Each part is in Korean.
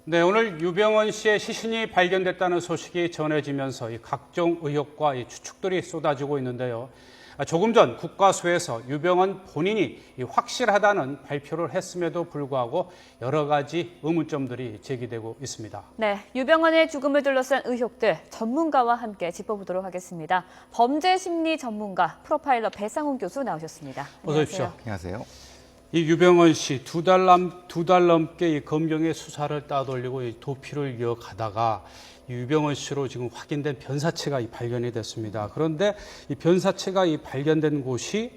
네, 오늘 유병헌 씨의 시신이 발견됐다는 소식이 전해지면서 이 각종 의혹과 이 추측들이 쏟아지고 있는데요. 조금 전 국과수에서 유병헌 본인이 확실하다는 발표를 했음에도 불구하고 여러 가지 의문점들이 제기되고 있습니다. 네, 유병헌의 죽음을 둘러싼 의혹들 전문가와 함께 짚어보도록 하겠습니다. 범죄심리 전문가 프로파일러 배상훈 교수 나오셨습니다. 어서 오십시오. 안녕하세요. 이 유병헌 씨 두 달 넘게 이 검경의 수사를 따돌리고 이 도피를 이어가다가 유병헌 씨로 지금 확인된 변사체가 발견이 됐습니다. 그런데 이 변사체가 발견된 곳이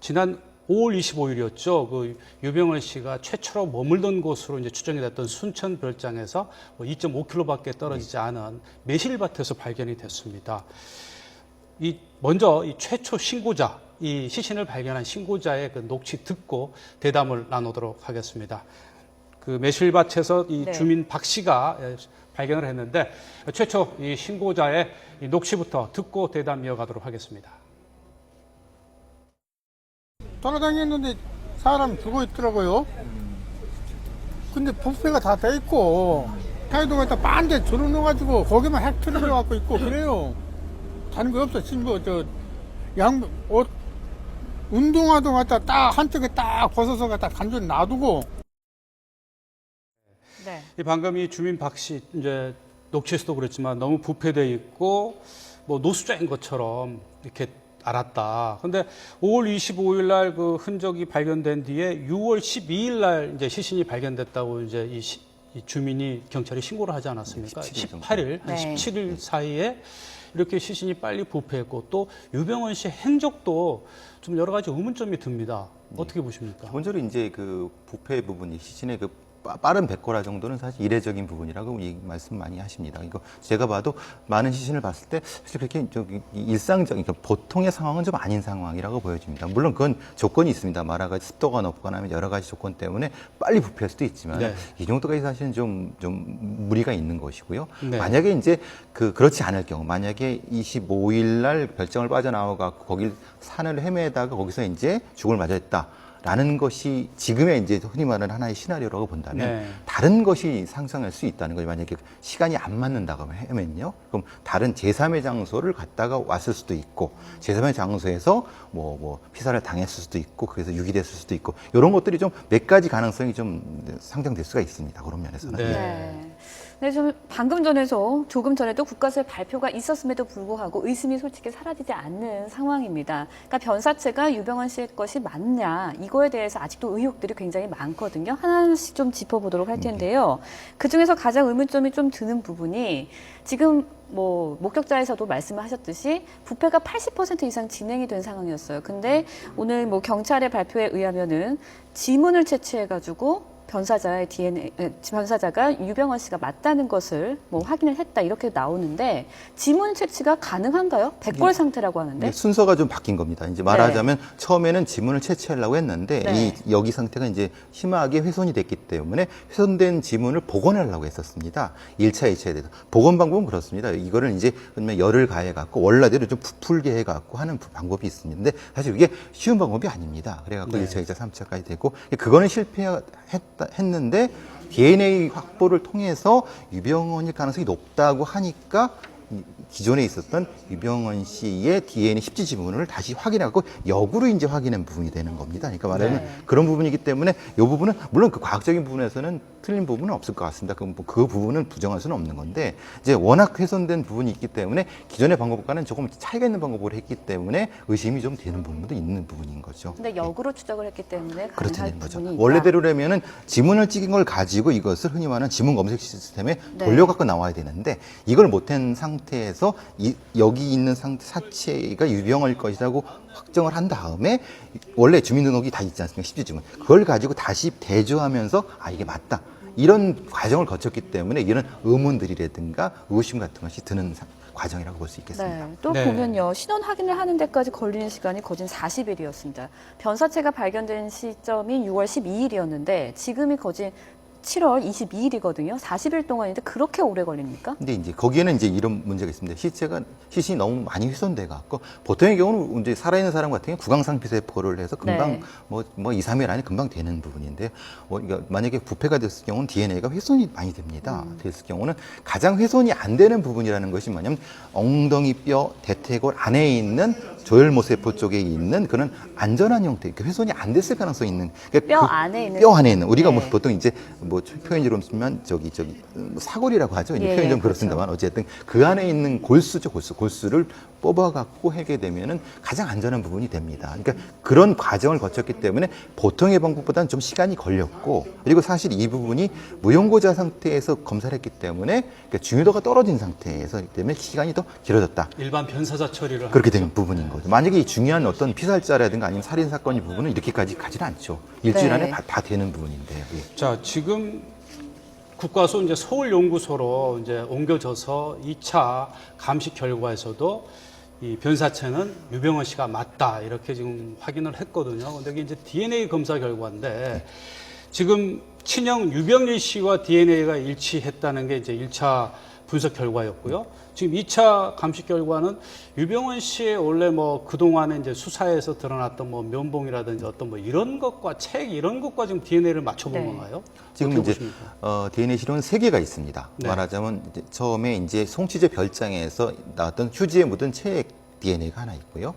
지난 5월 25일이었죠. 그 유병헌 씨가 최초로 머물던 곳으로 이제 추정이 됐던 순천 별장에서 2.5km밖에 떨어지지 않은 매실밭에서 발견이 됐습니다. 먼저 이 최초 신고자, 이 시신을 발견한 신고자의 그 녹취 듣고 대담을 나누도록 하겠습니다. 그 매실밭에서 이 네. 주민 박 씨가 발견을 했는데 최초 이 신고자의 이 녹취부터 듣고 대담 이어가도록 하겠습니다. 돌아다녔는데 사람 죽어 있더라고요. 근데 부페가 다 돼 있고 타이도가 다 반대 줄어넣어가지고 거기만 핵 틀어져갖고 있고 그래요. 다른 거 없어. 신부 옷 운동화도 갖다 딱 한쪽에 딱 벗어서 갖다 간절히 놔두고. 네. 방금 이 주민 박 씨 이제 녹취에서도 그랬지만 너무 부패돼 있고 노숙자인 것처럼 이렇게 알았다. 근데 5월 25일 날 그 흔적이 발견된 뒤에 6월 12일 날 이제 시신이 발견됐다고 이제 이 주민이 경찰에 신고를 하지 않았습니까? 18일, 한 네. 17일 사이에 이렇게 시신이 빨리 부패했고 또 유병헌 씨의 행적도 좀 여러 가지 의문점이 듭니다. 어떻게 보십니까? 기본적으로 이제 그 부패 부분이 시신의 그 빠른 백골화 정도는 사실 이례적인 부분이라고 말씀 많이 하십니다. 이거 제가 봐도 많은 시신을 봤을 때 사실 그렇게 좀 일상적인 보통의 상황은 좀 아닌 상황이라고 보여집니다. 물론 그건 조건이 있습니다. 말하자면 습도가 높거나 하면 여러 가지 조건 때문에 빨리 부패할 수도 있지만 네. 이 정도까지 사실은 좀 무리가 있는 것이고요. 네. 만약에 이제 그렇지 않을 경우, 만약에 25일 날 별장을 빠져나와갖고 거길 산을 헤매다가 거기서 이제 죽을 맞았다. 라는 것이 지금의 이제 흔히 말하는 하나의 시나리오라고 본다면 네. 다른 것이 상상할 수 있다는 거예요. 만약에 시간이 안 맞는다고 하면요. 그럼 다른 제3의 장소를 갔다가 왔을 수도 있고 제3의 장소에서 뭐 피살을 당했을 수도 있고 그래서 유기됐을 수도 있고 이런 것들이 좀 몇 가지 가능성이 좀 상정될 수가 있습니다. 그런 면에서는. 네. 네. 네, 좀 조금 전에도 국가수의 발표가 있었음에도 불구하고 의심이 솔직히 사라지지 않는 상황입니다. 그러니까 변사체가 유병헌 씨의 것이 맞냐 이거에 대해서 아직도 의혹들이 굉장히 많거든요. 하나씩 좀 짚어보도록 할 텐데요. 그중에서 가장 의문점이 좀 드는 부분이 지금 목격자에서도 말씀을 하셨듯이 부패가 80% 이상 진행이 된 상황이었어요. 근데 오늘 경찰의 발표에 의하면은 지문을 채취해가지고 변사자가 유병헌 씨가 맞다는 것을 확인을 했다 이렇게 나오는데 지문 채취가 가능한가요? 백골 상태라고 하는데. 순서가 좀 바뀐 겁니다. 이제 말하자면 처음에는 지문을 채취하려고 했는데 네. 이 여기 상태가 이제 심하게 훼손이 됐기 때문에 훼손된 지문을 복원하려고 했었습니다. 1차, 2차에 대해서. 복원 방법은 그렇습니다. 이거를 이제 그러면 열을 가해갖고 원래대로 좀 부풀게 해갖고 하는 방법이 있는데 사실 이게 쉬운 방법이 아닙니다. 그래갖고 네. 1차, 2차, 3차까지 되고 그거는 했는데 DNA 확보를 통해서 유병헌일 가능성이 높다고 하니까 기존에 있었던 유병헌 씨의 DNA 십지 지문을 다시 확인하고 역으로 이제 확인한 부분이 되는 겁니다. 그러니까 말하자면 그런 부분이기 때문에 이 부분은 물론 그 과학적인 부분에서는 틀린 부분은 없을 것 같습니다. 그 부분은 부정할 수는 없는 건데 이제 워낙 훼손된 부분이 있기 때문에 기존의 방법과는 조금 차이가 있는 방법으로 했기 때문에 의심이 좀 되는 부분도 있는 부분인 거죠. 근데 역으로 추적을 했기 때문에 그렇게 가능할 되는 거죠. 부분이 있다. 원래대로라면은 지문을 찍은 걸 가지고 이것을 흔히 말하는 지문 검색 시스템에 네. 돌려갖고 나와야 되는데 이걸 못한 상태에서 여기 있는 사체가 유병헌일 것이라고 확정을 한 다음에 원래 주민등록이 다 있지 않습니까? 십지지문. 그걸 가지고 다시 대조하면서 이게 맞다. 이런 과정을 거쳤기 때문에 이런 의문들이라든가 의구심 같은 것이 드는 과정이라고 볼 수 있겠습니다. 네, 또 네. 보면요. 신원 확인을 하는 데까지 걸리는 시간이 거진 40일이었습니다. 변사체가 발견된 시점이 6월 12일이었는데 지금이 거진 7월 22일이거든요. 40일 동안인데 그렇게 오래 걸립니까? 근데 이제 거기에는 이제 이런 문제가 있습니다. 시신이 너무 많이 훼손돼 갖고 보통의 경우는 이제 살아있는 사람 같은 경우 구강상피세포를 해서 금방 네. 뭐 2, 3일 안에 금방 되는 부분인데 그러니까 만약에 부패가 됐을 경우는 DNA가 훼손이 많이 됩니다. 됐을 경우는 가장 훼손이 안 되는 부분이라는 것이 뭐냐면 엉덩이 뼈, 대퇴골 안에 있는 조혈모세포 쪽에 있는 그런 안전한 형태, 그 훼손이 안 됐을 가능성이 있는 그러니까 뼈 안에 있는 뼈 안에 있는 우리가 뭐 네. 보통 이제 뭐 표현으로 쓰면 저기 사골이라고 하죠. 이제 예, 표현 좀 예, 그렇습니다만 어쨌든 그 안에 있는 골수죠, 골수를 뽑아 갖고 하게 되면은 가장 안전한 부분이 됩니다. 그러니까 그런 과정을 거쳤기 때문에 보통의 방법보다는 좀 시간이 걸렸고 그리고 사실 이 부분이 무용고자 상태에서 검사를 했기 때문에 그러니까 중요도가 떨어진 상태에서 때문에 시간이 더 길어졌다. 일반 변사자 처리를 그렇게 하는 되는 부분인 거죠. 만약에 이 중요한 어떤 피살자라든가 아니면 살인 사건의 부분은 이렇게까지 가지는 않죠. 일주일 네. 안에 다 되는 부분인데요. 예. 자, 지금 국과수 이제 서울연구소로 이제 옮겨져서 2차 감식 결과에서도 이 변사체는 유병헌 씨가 맞다 이렇게 지금 확인을 했거든요. 근데 이게 이제 DNA 검사 결과인데 지금 친형 유병일 씨와 DNA가 일치했다는 게 이제 1차 분석 결과였고요. 지금 2차 감식 결과는 유병헌 씨의 원래 뭐 그동안에 이제 수사에서 드러났던 뭐 면봉이라든지 어떤 뭐 이런 것과 책 이런 것과 지금 DNA를 맞춰본 네. 건가요? 지금 어떻게 이제 보십니까? DNA 실험은 3개가 있습니다. 네. 말하자면 이제 처음에 이제 송치제 별장에서 나왔던 휴지에 묻은 체액 DNA가 하나 있고요.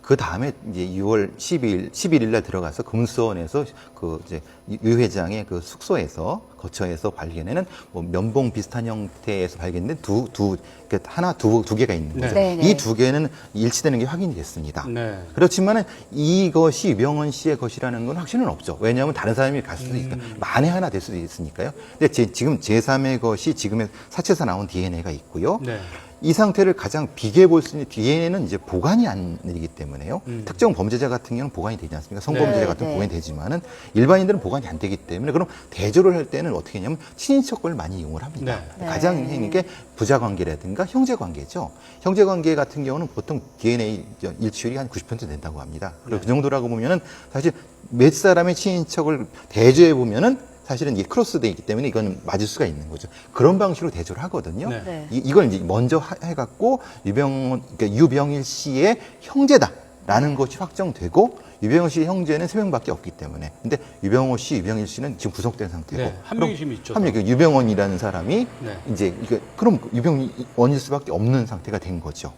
그 다음에 이제 6월 11일 날 들어가서 금수원에서 그 이제 유 회장의 그 숙소에서 거처에서 발견에는 뭐 면봉 비슷한 형태에서 발견된 그러니까 두 개가 있는 거죠. 네. 네. 이 두 개는 일치되는 게 확인이 됐습니다. 네. 그렇지만은 이것이 유병헌 씨의 것이라는 건 확신은 없죠. 왜냐하면 다른 사람이 갔을 수도 있으니까 만에 하나 될 수도 있으니까요. 근데 지금 제3의 것이 지금의 사체에서 나온 DNA가 있고요. 네. 이 상태를 가장 비교해 볼 수 있는 DNA는 이제 보관이 안 되기 때문에요. 특정 범죄자 같은 경우는 보관이 되지 않습니까? 성범죄자 네, 같은 경우는 네. 보관이 되지만은 일반인들은 보관이 안 되기 때문에 그럼 대조를 할 때는 어떻게 하냐면 친인척을 많이 이용을 합니다. 네. 가장 행인 게 부자 관계라든가 형제 관계죠. 형제 관계 같은 경우는 보통 DNA 일치율이 한 90% 된다고 합니다. 그리고 그 정도라고 보면은 사실 몇 사람의 친인척을 대조해 보면은 사실은 이게 크로스돼 있기 때문에 이건 맞을 수가 있는 거죠. 그런 방식으로 대조를 하거든요. 네. 네. 이걸 이제 먼저 해갖고 그러니까 유병일 씨의 형제다라는 것이 확정되고 유병일 씨의 형제는 3명밖에 없기 때문에. 근데 유병호 씨, 유병일 씨는 지금 구속된 상태고. 네, 한 명이 지금 있죠. 한 명, 유병원이라는 사람이 네. 이제 그럼 유병원일 수밖에 없는 상태가 된 거죠.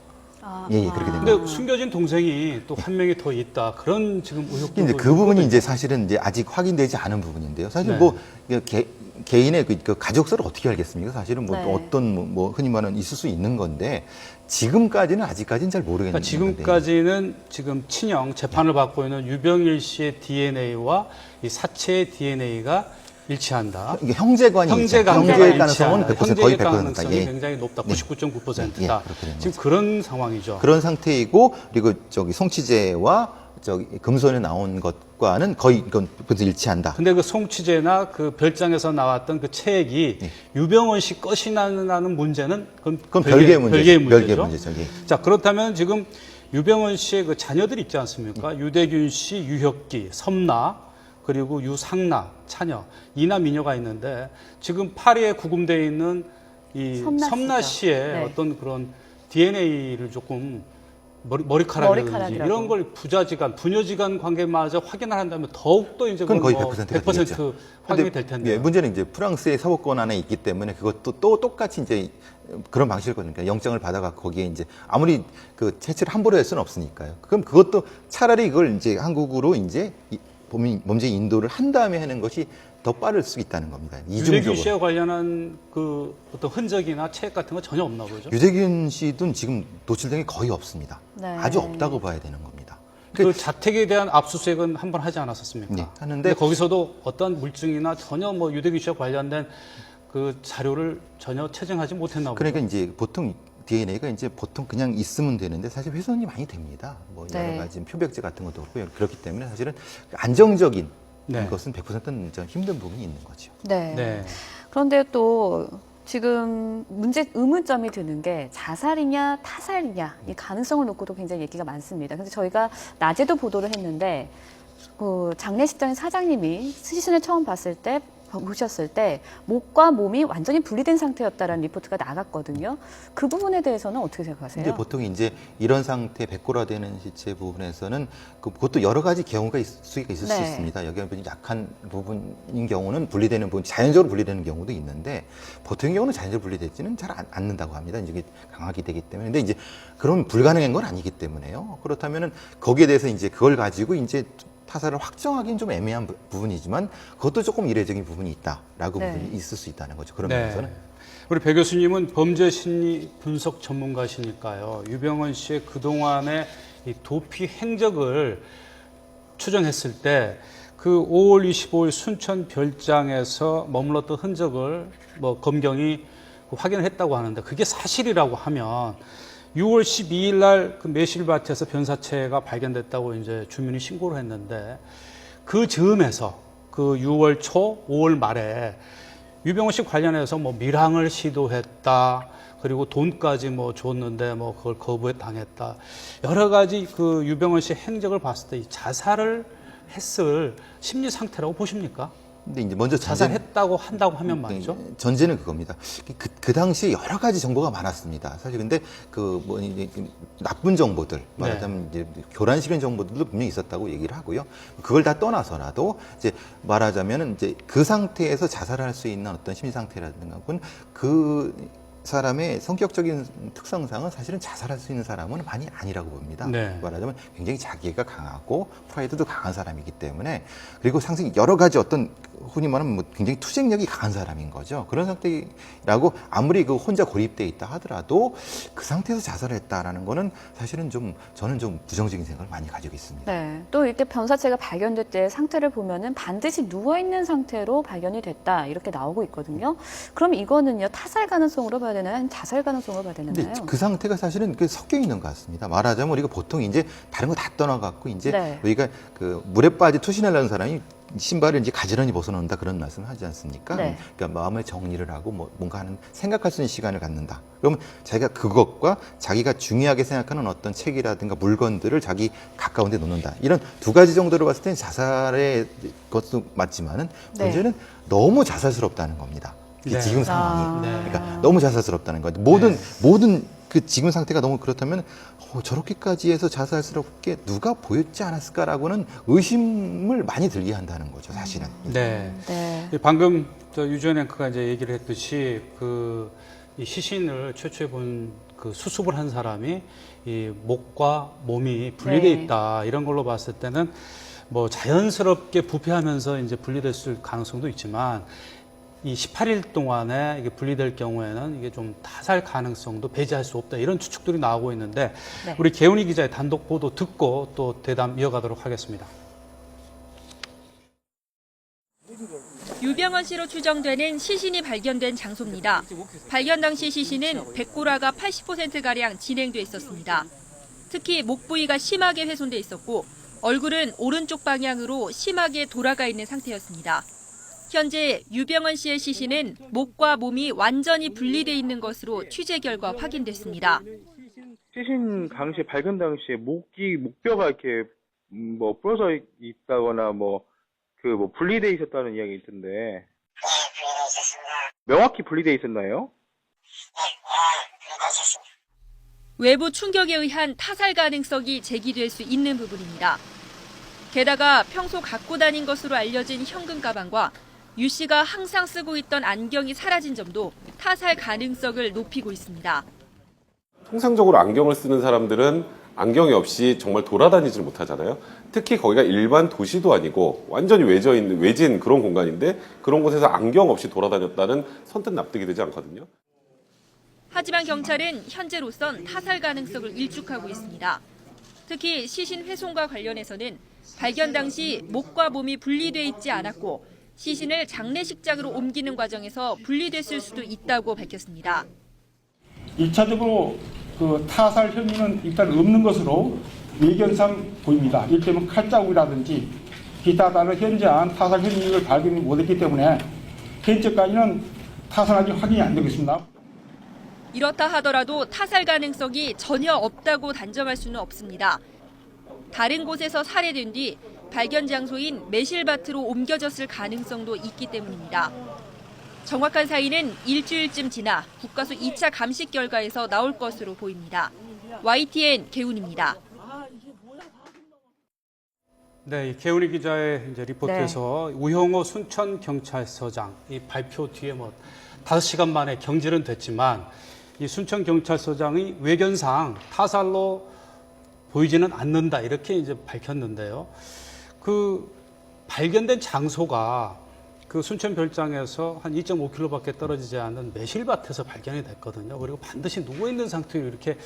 예, 그렇게 됩니다. 근데 숨겨진 동생이 또 한 명이 더 있다. 그런 지금 의혹도 이제 그 부분이 이제 사실은 이제 아직 확인되지 않은 부분인데요. 사실 네. 뭐 개인의 그 가족사를 어떻게 알겠습니까? 사실은 뭐 네. 또 어떤 뭐 흔히 말하는 있을 수 있는 건데 지금까지는 아직까지는 잘 모르겠는 그러니까 건데. 지금까지는 지금 친형 재판을 받고 있는 유병일 씨의 DNA와 이 사체의 DNA가 일치한다. 이게 형제관이 형제 있죠. 관계가 형제의 가능성은 일치한다. 100% 거의 형제의 100%다. 가능성이 예. 굉장히 높다. 네. 99.9%다. 예, 그렇게 되는 지금 거죠. 그런 상황이죠. 그런 상태이고 그리고 저기 송치제와 저기 금손에 나온 것과는 거의 이건 벌써 일치한다. 근데 그 송치제나 그 별장에서 나왔던 그 체액이 예. 유병헌 씨 것이라는 문제는 그건 별개의 문제죠. 별개의 문제죠. 문제죠. 예. 자, 그렇다면 지금 유병헌 씨의 그 자녀들이 있지 않습니까? 유대균 씨, 유혁기, 섬나, 그리고 유상나, 차녀, 이남 이녀가 있는데 지금 파리에 구금되어 있는 이 섬나 섬나 씨죠. 씨의 네. 어떤 그런 DNA를 조금 머리카락이라든지 머리카락이라고. 이런 걸 부자지간, 부녀지간 관계마저 확인을 한다면 더욱더 이제 그건 거의 뭐 100%가 100% 되겠죠. 확인이 근데, 될 텐데. 예, 문제는 이제 프랑스의 사법권 안에 있기 때문에 그것도 또 똑같이 이제 그런 방식일 거니까 영장을 받아가 거기에 이제 아무리 그 채취를 함부로 할 수는 없으니까요. 그럼 그것도 차라리 이걸 이제 한국으로 이제 범죄 인도를 한 다음에 하는 것이 더 빠를 수 있다는 겁니다. 유대균 이중적으로. 씨와 관련한 그 어떤 흔적이나 체액 같은 거 전혀 없나 보죠. 유대균 씨도 지금 노출된 게 거의 없습니다. 네. 아주 없다고 봐야 되는 겁니다. 그 자택에 대한 압수수색은 한 번 하지 않았었습니까? 네, 하는데 근데 거기서도 어떤 물증이나 전혀 뭐 유대균 씨와 관련된 그 자료를 전혀 채증하지 못했나 보죠. 그러니까 이제 보통 DNA가 이제 보통 그냥 있으면 되는데 사실 훼손이 많이 됩니다. 뭐 여러 네. 가지 표백제 같은 것도 그렇고 그렇기 때문에 사실은 안정적인 네. 것은 100%는 좀 힘든 부분이 있는 거죠. 네. 네. 그런데 또 지금 의문점이 드는 게 자살이냐 타살이냐 이 가능성을 놓고도 굉장히 얘기가 많습니다. 근데 저희가 낮에도 보도를 했는데 그 장례식장 사장님이 시신을 처음 봤을 때 보셨을 때 목과 몸이 완전히 분리된 상태였다라는 리포트가 나갔거든요. 그 부분에 대해서는 어떻게 생각하세요? 근데 보통 이제 이런 상태 백골화되는 시체 부분에서는 그것도 여러 가지 경우가 수가 있을 수 네. 있습니다. 여기 약한 부분인 경우는 분리되는 부분, 자연적으로 분리되는 경우도 있는데 보통 경우는 자연적으로 분리되지는 잘 않는다고 합니다. 이제 강하게 되기 때문에. 근데 이제 그런 불가능한 건 아니기 때문에요. 그렇다면은 거기에 대해서 이제 그걸 가지고 이제 타살을 확정하기는 좀 애매한 부분이지만 그것도 조금 이례적인 부분이 있다라고 네. 부분이 있을 수 있다는 거죠. 그런 네. 면에서는. 우리 배 교수님은 범죄 심리 분석 전문가시니까요. 유병헌 씨의 그동안의 이 도피 행적을 추정했을 때 그 5월 25일 순천 별장에서 머물렀던 흔적을 뭐 검경이 확인을 했다고 하는데 그게 사실이라고 하면 6월 12일 날 그 매실밭에서 변사체가 발견됐다고 이제 주민이 신고를 했는데 그 즈음에서 그 6월 초, 5월 말에 유병헌 씨 관련해서 뭐 밀항을 시도했다. 그리고 돈까지 뭐 줬는데 뭐 그걸 거부에 당했다. 여러 가지 그 유병헌 씨 행적을 봤을 때 이 자살을 했을 심리 상태라고 보십니까? 근데 이제 먼저 자살했다고 한다고 하면 말이죠. 전제는 그겁니다. 그 당시에 여러 가지 정보가 많았습니다. 사실 근데 이제 나쁜 정보들, 말하자면 이제 교란시킨 정보들도 분명히 있었다고 얘기를 하고요. 그걸 다 떠나서라도 이제 말하자면은 이제 그 상태에서 자살할 수 있는 어떤 심리 상태라든가 혹은 그 사람의 성격적인 특성상은 사실은 자살할 수 있는 사람은 많이 아니라고 봅니다. 네. 말하자면 굉장히 자기가 강하고 프라이드도 강한 사람이기 때문에 그리고 상당히 여러 가지 어떤 흔히 말하면 뭐 굉장히 투쟁력이 강한 사람인 거죠. 그런 상태라고 아무리 그 혼자 고립돼 있다 하더라도 그 상태에서 자살을 했다라는 거는 사실은 저는 좀 부정적인 생각을 많이 가지고 있습니다. 네. 또 이렇게 변사체가 발견될 때 상태를 보면은 반드시 누워있는 상태로 발견이 됐다. 이렇게 나오고 있거든요. 그럼 이거는요, 타살 가능성으로 봐야 되나요? 아니면 자살 가능성으로 봐야 되나요? 근데 그 상태가 사실은 섞여 있는 것 같습니다. 말하자면 우리가 보통 이제 다른 거 다 떠나갖고 이제 네. 우리가 그 물에 빠져 투신하려는 사람이 신발을 이제 가지런히 벗어놓는다 그런 말씀을 하지 않습니까? 네. 그러니까 마음의 정리를 하고 뭔가 하는 생각할 수 있는 시간을 갖는다. 그러면 자기가 그것과 자기가 중요하게 생각하는 어떤 책이라든가 물건들을 자기 가까운 데 놓는다. 이런 두 가지 정도로 봤을 때는 자살의 것도 맞지만은 네. 문제는 너무 자살스럽다는 겁니다. 네. 지금 상황이. 네. 그러니까 너무 자살스럽다는 거예요. 모든 그 지금 상태가 너무 그렇다면 저렇게까지 해서 자살스럽게 누가 보였지 않았을까라고는 의심을 많이 들게 한다는 거죠, 사실은. 네. 네. 방금 유지연 앵커가 이제 얘기를 했듯이 이 시신을 최초에 본 그 수습을 한 사람이 이 목과 몸이 분리돼 네. 있다 이런 걸로 봤을 때는 뭐 자연스럽게 부패하면서 이제 분리됐을 가능성도 있지만 이 18일 동안에 이게 분리될 경우에는 이게 좀 타살 가능성도 배제할 수 없다 이런 추측들이 나오고 있는데 네. 우리 개훈이 기자의 단독 보도 듣고 또 대담 이어가도록 하겠습니다. 유병헌 씨로 추정되는 시신이 발견된 장소입니다. 발견 당시 시신은 백골화가 80%가량 진행돼 있었습니다. 특히 목 부위가 심하게 훼손돼 있었고 얼굴은 오른쪽 방향으로 심하게 돌아가 있는 상태였습니다. 현재 유병헌 씨의 시신은 목과 몸이 완전히 분리돼 있는 것으로 취재 결과 확인됐습니다. 시신 당시 발견 당시에 목뼈가 이렇게 뭐 부러져 있다거나 분리돼 있었다는 이야기 있던데. 네, 분리돼 있었습니다. 명확히 분리돼 있었나요? 네, 분리돼 있었습니다. 외부 충격에 의한 타살 가능성이 제기될 수 있는 부분입니다. 게다가 평소 갖고 다닌 것으로 알려진 현금 가방과 유 씨가 항상 쓰고 있던 안경이 사라진 점도 타살 가능성을 높이고 있습니다. 통상적으로 안경을 쓰는 사람들은 안경이 없이 정말 돌아다니질 못하잖아요. 특히 거기가 일반 도시도 아니고 완전히 외진 그런 공간인데 그런 곳에서 안경 없이 돌아다녔다는 선뜻 납득이 되지 않거든요. 하지만 경찰은 현재로선 타살 가능성을 일축하고 있습니다. 특히 시신 훼손과 관련해서는 발견 당시 목과 몸이 분리돼 있지 않았고 시신을 장례식장으로 옮기는 과정에서 분리됐을 수도 있다고 밝혔습니다. 1차적으로 그 타살 혐의는 일단 없는 것으로 외견상 보입니다. 이를테면 칼자국이라든지 기타 다른 현저한 타살 혐의를 발견 못했기 때문에 현재까지는 타살이 확인이 안 되고 있습니다. 이렇다 하더라도 타살 가능성이 전혀 없다고 단정할 수는 없습니다. 다른 곳에서 살해된 뒤 발견 장소인 매실밭으로 옮겨졌을 가능성도 있기 때문입니다. 정확한 사인은 일주일쯤 지나 국과수 2차 감식 결과에서 나올 것으로 보입니다. YTN 개훈입니다. 네, 이 개훈이 기자의 이제 리포트에서 우형호 순천경찰서장 이 발표 뒤에 뭐 5시간 만에 경질은 됐지만 이 순천경찰서장이 외견상 타살로 보이지는 않는다 이렇게 이제 밝혔는데요. 그 발견된 장소가 그 순천별장에서 한 2.5km밖에 떨어지지 않은 매실밭에서 발견이 됐거든요. 그리고 반드시 누워있는 상태로 이렇게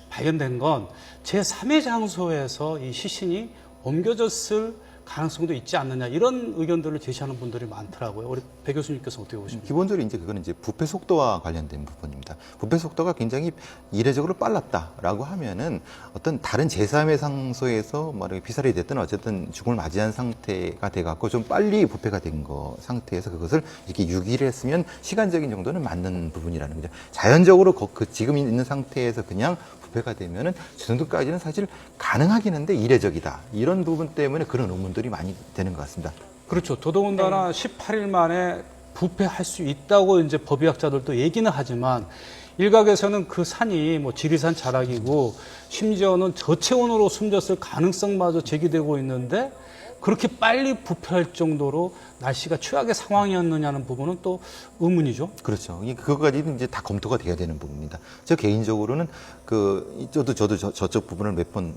발견된 건 제3의 장소에서 이 시신이 옮겨졌을 가능성도 있지 않느냐 이런 의견들을 제시하는 분들이 많더라고요. 우리 배 교수님께서 어떻게 보십니까? 기본적으로 이제 그거는 이제 부패 속도와 관련된 부분입니다. 부패 속도가 굉장히 이례적으로 빨랐다라고 하면은 어떤 다른 제3의 상소에서 뭐 이렇게 피살이 됐든 어쨌든 죽음을 맞이한 상태가 돼갖고 좀 빨리 부패가 된 거 상태에서 그것을 이렇게 유기를 했으면 시간적인 정도는 맞는 부분이라는 거죠. 자연적으로 그 지금 있는 상태에서 그냥 부패가 되면은 저 정도까지는 사실 가능하긴 한데 이례적이다. 이런 부분 때문에 그런 의문들이 많이 되는 것 같습니다. 그렇죠. 더더군다나 18일 만에 부패할 수 있다고 이제 법의학자들도 얘기는 하지만 일각에서는 그 산이 뭐 지리산 자락이고 심지어는 저체온으로 숨졌을 가능성마저 제기되고 있는데 그렇게 빨리 부패할 정도로 날씨가 최악의 상황이었느냐는 부분은 또 의문이죠. 그렇죠. 그거까지는 이제 다 검토가 돼야 되는 부분입니다. 저 개인적으로는 저도 저쪽 부분을 몇 번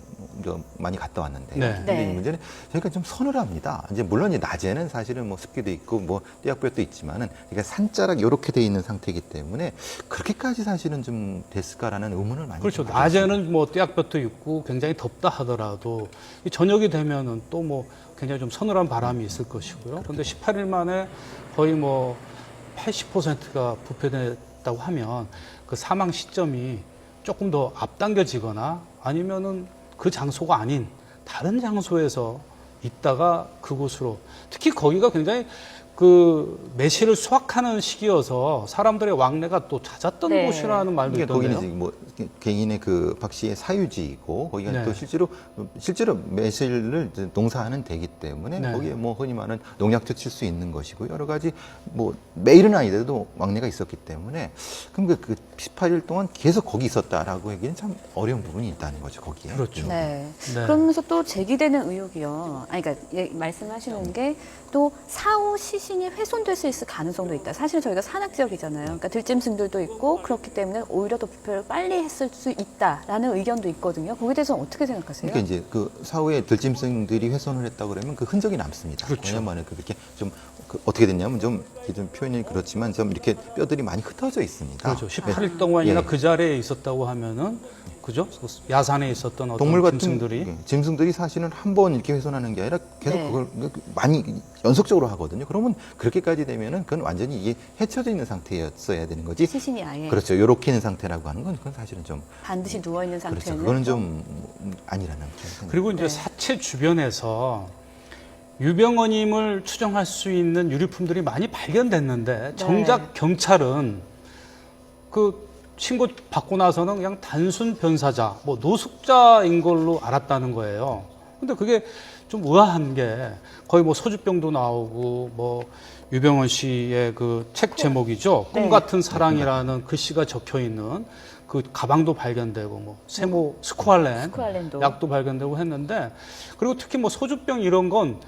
많이 갔다 왔는데. 네. 근데 네. 이 문제는 저희가 좀 서늘합니다. 이제 물론 이제 낮에는 사실은 뭐 습기도 있고 뭐 떼약볕도 있지만은 그러니까 산자락 이렇게 돼 있는 상태이기 때문에 그렇게까지 사실은 좀 됐을까라는 의문을 많이. 그렇죠. 좀 가졌습니다. 낮에는 뭐 떼약볕도 있고 굉장히 덥다 하더라도 이 저녁이 되면은 또 뭐 굉장히 좀 서늘한 바람이 있을 것이고요. 그런데 18일 만에 거의 뭐 80%가 부패됐다고 하면 그 사망 시점이 조금 더 앞당겨지거나 아니면은 그 장소가 아닌 다른 장소에서 있다가 그곳으로 특히 거기가 굉장히 그 매실을 수확하는 시기여서 사람들의 왕래가 또 잦았던 네. 곳이라는 말도 그러니까 있던데요. 거기는 이제 뭐 개인의 그 박 씨의 사유지이고 거기가 네. 또 실제로 매실을 이제 농사하는 데기 때문에 네. 거기에 뭐 흔히 말하는 농약도 칠 수 있는 것이고 여러 가지 뭐 매일은 아니더라도 왕래가 있었기 때문에 그럼 그 18일 동안 계속 거기 있었다라고 하기는 참 어려운 부분이 있다는 거죠 거기에. 그렇죠. 네. 네. 그러면서 또 제기되는 의혹이요. 아니, 그러니까 말씀하시는 게 또 사후 시신이 훼손될 수 있을 가능성도 있다. 사실 저희가 산악 지역이잖아요. 그러니까 들짐승들도 있고 그렇기 때문에 오히려 더 부패를 빨리 했을 수 있다라는 의견도 있거든요. 거기에 대해서는 어떻게 생각하세요? 그러니까 이제 그 사후에 들짐승들이 훼손을 했다 그러면 그 흔적이 남습니다. 그렇죠. 왜냐하면 그렇게 좀 어떻게 됐냐면 좀 표현이 그렇지만 좀 이렇게 뼈들이 많이 흩어져 있습니다. 그렇죠. 18일 동안이나 예. 그 자리에 있었다고 하면은 그죠? 야산에 있었던 어떤 동물 같은 짐승들이 짐승들이 사실은 한 번 이렇게 훼손하는 게 아니라 계속 네. 그걸 많이 연속적으로 하거든요. 그러면 그렇게까지 되면은 그건 완전히 이게 해쳐져 있는 상태였어야 되는 거지. 시신이 아예 그렇죠. 요렇게 있는 상태라고 하는 건 그건 사실은 좀 반드시 누워 있는 그렇죠. 상태는 그거는 좀 아니라는 생각입니다. 그리고 이제 네. 사체 주변에서 유병원임을 추정할 수 있는 유류품들이 많이 발견됐는데 정작 경찰은 그 신고 받고 나서는 그냥 단순 변사자, 뭐 노숙자인 걸로 알았다는 거예요. 근데 그게 좀 의아한 게 거의 뭐 소주병도 나오고 뭐 유병원 씨의 그 책 제목이죠. 꿈 네. 같은 사랑이라는 글씨가 적혀 있는 그 가방도 발견되고 뭐 세모 스쿠알렌도 약도 발견되고 했는데 그리고 특히 뭐 소주병 이런 건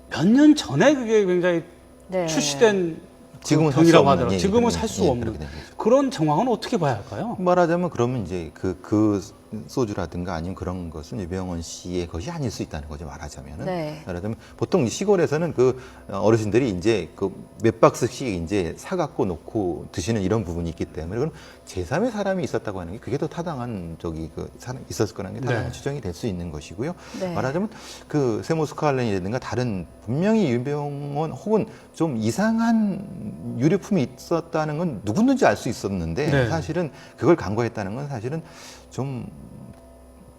몇 년 전에 그게 굉장히 네. 출시된 지금은 그 살수 병이라고 없는, 하더라고요. 예, 지금은 그렇게 살 수 된 없는 거죠. 그런 정황은 어떻게 봐야 할까요? 말하자면 그러면 이제 그 소주라든가 아니면 그런 것은 유병원 씨의 것이 아닐 수 있다는 거죠. 말하자면은. 네. 말하자면 보통 시골에서는 그 어르신들이 이제 그 몇 박스씩 이제 사갖고 놓고 드시는 이런 부분이 있기 때문에 그럼 제3의 사람이 있었다고 하는 게 그게 더 타당한 그 사람 있었을 거라는 게 타당한 네. 추정이 될 수 있는 것이고요. 네. 말하자면 그 세모스카알렌이라든가 다른 분명히 유병원 혹은 좀 이상한 유류품이 있었다는 건 누구든지 알 수 있었는데 네. 사실은 그걸 간과했다는 건 사실은 좀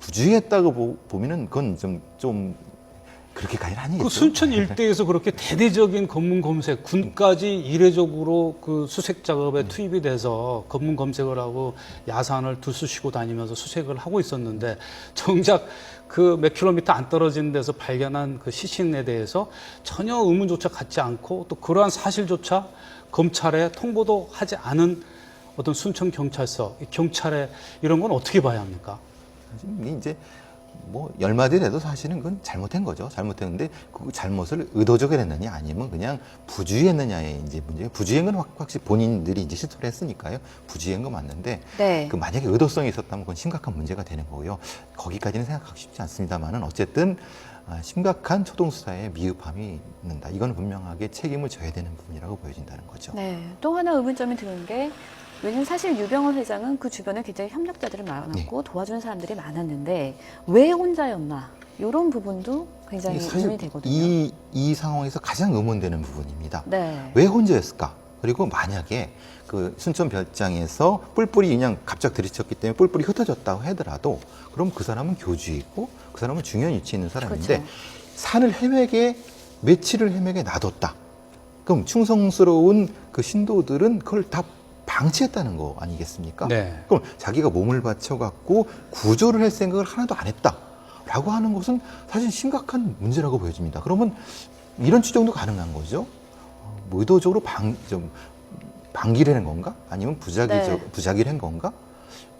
부주의했다고 보면은 그건 좀 그렇게까지는 아니겠죠. 그 순천 일대에서 그렇게 대대적인 검문 검색, 군까지 이례적으로 그 수색 작업에 투입이 돼서 검문 검색을 하고 야산을 두수시고 다니면서 수색을 하고 있었는데 정작 그 몇 킬로미터 안 떨어진 데서 발견한 그 시신에 대해서 전혀 의문조차 갖지 않고 또 그러한 사실조차 검찰에 통보도 하지 않은 어떤 순천 경찰서, 경찰에 이런 건 어떻게 봐야 합니까? 이제 뭐 열마디 해도 사실은 그건 잘못한 거죠. 잘못했는데 그 잘못을 의도적으로 했느냐 아니면 그냥 부주의했느냐의 이제 문제. 부주의한 건 확실히 본인들이 이제 실토를 했으니까요. 부주의한 건 맞는데 네. 그 만약에 의도성이 있었다면 그건 심각한 문제가 되는 거고요. 거기까지는 생각하기 쉽지 않습니다만은 어쨌든 심각한 초동 수사에 미흡함이 있는다. 이건 분명하게 책임을 져야 되는 부분이라고 보여진다는 거죠. 네. 또 하나 의문점이 드는 게 왜냐면 사실 유병헌 회장은 그 주변에 굉장히 협력자들이 많았고 도와주는 사람들이 많았는데 왜 혼자였나 이런 부분도 굉장히 사실 의문이 되거든요. 이 상황에서 가장 의문되는 부분입니다. 네. 왜 혼자였을까? 그리고 만약에 그 순천 별장에서 뿔뿔이 그냥 갑자기 들이쳤기 때문에 뿔뿔이 흩어졌다고 하더라도 그럼 그 사람은 교주이고 그 사람은 중요한 위치에 있는 사람인데 그렇죠. 산을 헤매게 며칠을 헤매게 놔뒀다. 그럼 충성스러운 그 신도들은 그걸 다 방치했다는 거 아니겠습니까? 네. 그럼 자기가 몸을 바쳐갖고 구조를 할 생각을 하나도 안 했다라고 하는 것은 사실 심각한 문제라고 보여집니다. 그러면 이런 추정도 가능한 거죠. 뭐 의도적으로 방기를 한 건가? 아니면 부작위를 한 건가?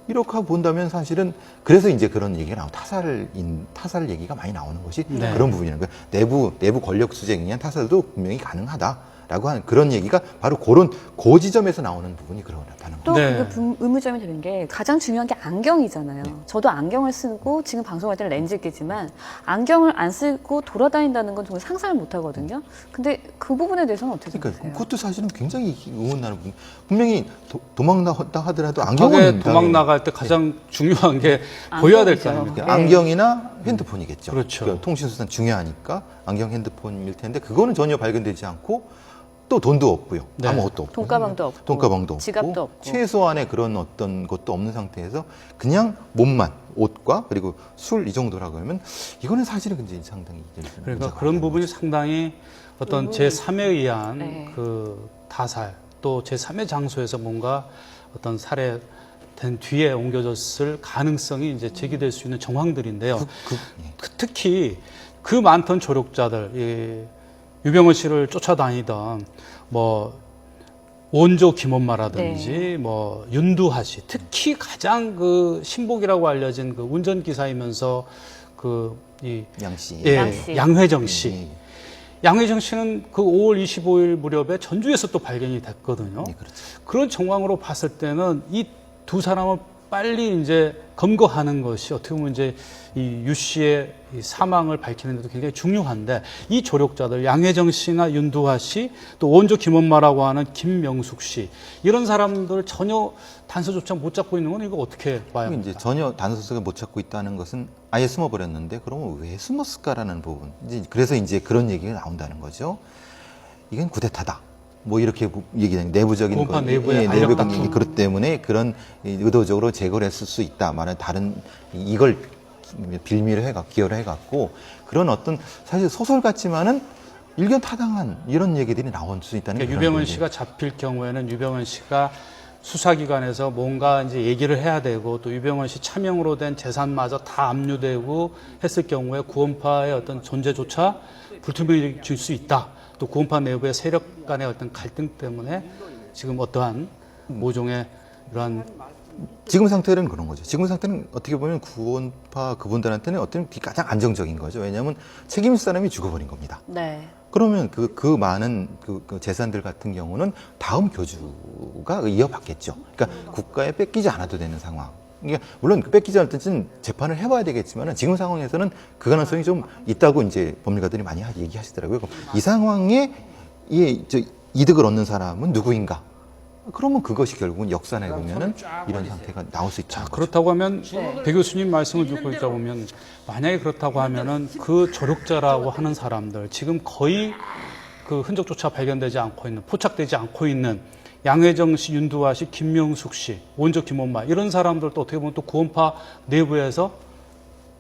이렇게 본다면 사실은 그래서 이제 그런 얘기가 타살 얘기가 많이 나오는 것이 네. 그런 부분이라는 거예요. 내부 권력 수쟁에 의한 타살도 분명히 가능하다라고 하는 그런 얘기가 바로 그 지점에서 나오는 부분이 그렇다는 거예요. 또 네. 그게 의문점이 드는 게 가장 중요한 게 안경이잖아요. 저도 안경을 쓰고 지금 방송할 때는 렌즈 끼지만 안경을 안 쓰고 돌아다닌다는 건 정말 상상을 못 하거든요. 근데 그 부분에 대해서는 어떻게 그러니까 생각하세요? 그것도 사실은 굉장히 의문나는 부분. 분명히 도망나갔다 하더라도 적에 안경은 도망 나갈 때 가장 중요한 게 보여야 될 거 안경이죠. 아닙니까? 네. 안경이나 핸드폰이겠죠. 그렇죠. 그러니까 통신수단 중요하니까 안경, 핸드폰일 텐데 그거는 전혀 발견되지 않고 또 돈도 없고요. 네. 아무것도 없고. 돈가방도 없고, 돈가방도 없고. 지갑도 없고. 최소한의 그런 어떤 것도 없는 상태에서 그냥 몸만, 옷과 그리고 술 이 정도라고 하면 이거는 사실은 굉장히 상당히 그러니까 문제가 그런 많다는 부분이 거죠. 상당히 어떤 제3에 의한 네. 그 타살 또 제3의 장소에서 뭔가 어떤 살해된 뒤에 옮겨졌을 가능성이 이제 제기될 수 있는 정황들인데요. 특히 그 많던 조력자들, 유병헌 씨를 쫓아다니던 뭐 원조 김엄마라든지 뭐 윤두하 씨, 특히 가장 그 신복이라고 알려진 그 운전기사이면서 이 양씨. 양씨. 양회정 씨. 예. 양회정 씨는 그 5월 25일 무렵에 전주에서 또 발견이 됐거든요. 네, 그렇죠. 그런 정황으로 봤을 때는 이 두 사람을 빨리 이제 검거하는 것이 어떻게 보면 이제 이 유 씨의 이 사망을 밝히는 데도 굉장히 중요한데 이 조력자들 양혜정 씨나 윤두하 씨 또 원조 김엄마라고 하는 김명숙 씨 이런 사람들 전혀 단서조차 못 잡고 있는 건 이거 어떻게 봐야 이제 합니까? 전혀 단서를 못 찾고 있다는 것은 아예 숨어버렸는데 그러면 왜 숨었을까라는 부분. 그래서 이제 그런 얘기가 나온다는 거죠. 이건 쿠데타다. 뭐 이렇게 얘기하는 내부적인 구원파 내부의 내부 알력 관계 그렇기 때문에 그런 의도적으로 제거를 했을 수 있다. 말은 다른 이걸 빌미로 기여를 해갖고 그런 어떤 사실 소설 같지만은 일견 타당한 이런 얘기들이 나올 수 있다는 그러니까 그런 유병헌 거죠. 씨가 잡힐 경우에는 유병헌 씨가 수사기관에서 뭔가 이제 얘기를 해야 되고 또 유병헌 씨 차명으로 된 재산마저 다 압류되고 했을 경우에 구원파의 어떤 존재조차 불투명해질 수 있다. 또 구원파 내부의 세력 간의 어떤 갈등 때문에 지금 어떠한 모종의 이러한 지금 상태는 그런 거죠. 지금 상태는 어떻게 보면 구원파 그분들한테는 어떤 가장 안정적인 거죠. 왜냐하면 책임질 사람이 죽어버린 겁니다. 네. 그러면 그 많은 그 재산들 같은 경우는 다음 교주가 이어받겠죠. 그러니까 국가에 뺏기지 않아도 되는 상황. 그러니까 물론 뺏기지 않을 때는 재판을 해봐야 되겠지만 지금 상황에서는 그 가능성이 좀 있다고 이제 법률가들이 많이 얘기하시더라고요. 이 상황에 이득을 얻는 사람은 누구인가? 그러면 그것이 결국은 역산해 보면은 이런 상태가 나올 수 있다. 그렇다고 하면 배 교수님 말씀을 듣고 있다 보면 만약에 그렇다고 하면은 그 조력자라고 하는 사람들 지금 거의 그 흔적조차 발견되지 않고 있는 포착되지 않고 있는 양혜정 씨, 윤두하 씨, 김명숙 씨, 원조 김엄마 이런 사람들도 어떻게 보면 또 구원파 내부에서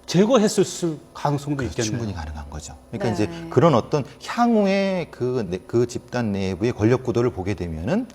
제거했을 가능성도 있겠네요. 충분히 가능한 거죠. 그러니까 네. 이제 그런 어떤 향후의 그 집단 내부의 권력 구도를 보게 되면은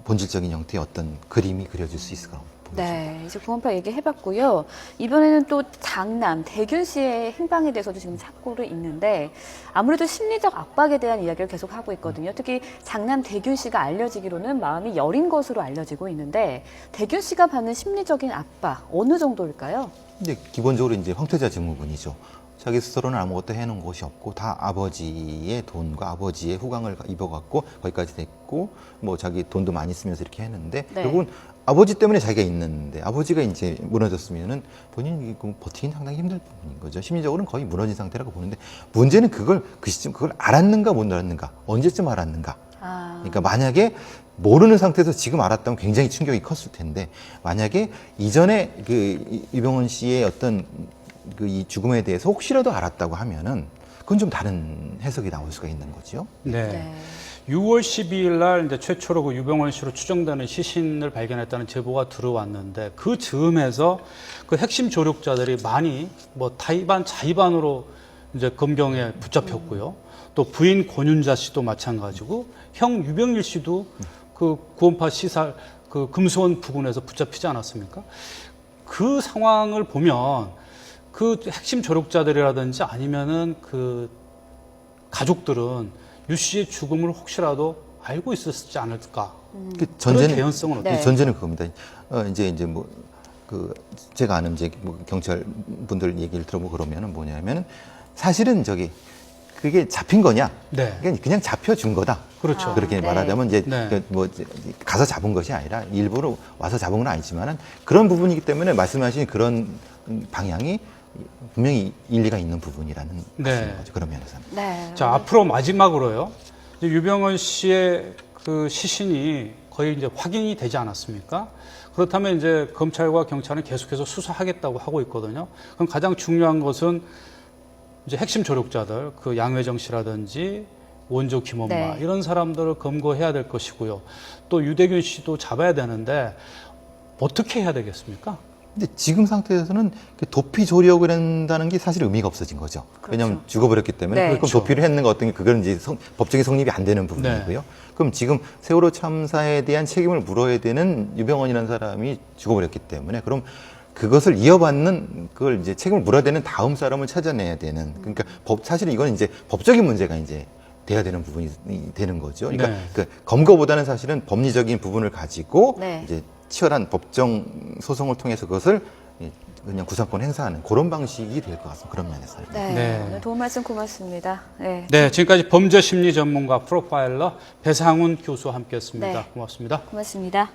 본질적인 형태의 어떤 그림이 그려질 수 있을 거라고 봅니다. 네, 이제 구원파 얘기해봤고요. 이번에는 또 장남 대균 씨의 행방에 대해서도 지금 찾고를 있는데 아무래도 심리적 압박에 대한 이야기를 계속 하고 있거든요. 특히 장남 대균 씨가 알려지기로는 마음이 여린 것으로 알려지고 있는데 대균 씨가 받는 심리적인 압박 어느 정도일까요? 이제 기본적으로 이제 황태자 증후군이죠. 자기 스스로는 아무것도 해놓은 것이 없고 다 아버지의 돈과 아버지의 후광을 입어갖고 거기까지 됐고 뭐 자기 돈도 많이 쓰면서 이렇게 했는데 네. 결국은 아버지 때문에 자기가 있는데 아버지가 이제 무너졌으면은 본인이 버티긴 상당히 힘들 부분인 거죠. 심리적으로는 거의 무너진 상태라고 보는데 문제는 그걸 그 시점 그걸 알았는가 못 알았는가 언제쯤 알았는가. 그러니까 만약에 모르는 상태에서 지금 알았다면 굉장히 충격이 컸을 텐데 만약에 이전에 그 유병헌 씨의 어떤 그 이 죽음에 대해서 혹시라도 알았다고 하면은 그건 좀 다른 해석이 나올 수가 있는 거죠. 네. 6월 12일 날 이제 최초로 그 유병헌 씨로 추정되는 시신을 발견했다는 제보가 들어왔는데 그 즈음에서 그 핵심 조력자들이 많이 뭐 타이반 자의반으로 이제 검경에 붙잡혔고요. 또 부인 권윤자 씨도 마찬가지고 형 유병일 씨도 그 구원파 시살 그 금수원 부근에서 붙잡히지 않았습니까? 그 상황을 보면 그 핵심 조력자들이라든지 아니면은 그 가족들은 유 씨의 죽음을 혹시라도 알고 있었지 않을까? 그 그런 개연성은 어떻게? 네. 전제는 그겁니다. 이제 뭐 그 제가 아는 이제 뭐 경찰 분들 얘기를 들어보고 그러면은 뭐냐면은 사실은 저기 그게 잡힌 거냐? 네. 그냥 잡혀준 거다. 그렇죠. 그렇게 네. 말하자면 이제 네. 뭐 이제 가서 잡은 것이 아니라 일부러 와서 잡은 건 아니지만은 그런 부분이기 때문에 말씀하신 그런 방향이 분명히 일리가 있는 부분이라는 네. 거죠. 그런 면에서는. 네. 자, 앞으로 마지막으로요. 이제 유병헌 씨의 그 시신이 거의 이제 확인이 되지 않았습니까? 그렇다면 이제 검찰과 경찰은 계속해서 수사하겠다고 하고 있거든요. 그럼 가장 중요한 것은 이제 핵심 조력자들, 그 양회정 씨라든지 원조 김엄마 네. 이런 사람들을 검거해야 될 것이고요. 또 유대균 씨도 잡아야 되는데 어떻게 해야 되겠습니까? 근데 지금 상태에서는 도피 조력을 한다는 게 사실 의미가 없어진 거죠. 왜냐하면 죽어버렸기 때문에 네. 그럼 그렇죠. 도피를 했는 거 어떤 게 그건 이제 법적인 성립이 안 되는 부분이고요. 네. 그럼 지금 세월호 참사에 대한 책임을 물어야 되는 유병헌이라는 사람이 죽어버렸기 때문에 그럼 그것을 이어받는 그걸 이제 책임을 물어야 되는 다음 사람을 찾아내야 되는 그러니까 사실은 이건 이제 법적인 문제가 이제 돼야 되는 부분이 되는 거죠. 그러니까 네. 그 검거보다는 사실은 법리적인 부분을 가지고 네. 이제 치열한 법정 소송을 통해서 그것을 그냥 구상권 행사하는 그런 방식이 될 것 같습니다. 그런 면에서는. 네. 네. 오늘 도움 말씀 고맙습니다. 네. 네, 지금까지 범죄 심리 전문가 프로파일러 배상훈 교수와 함께했습니다. 네. 고맙습니다. 고맙습니다.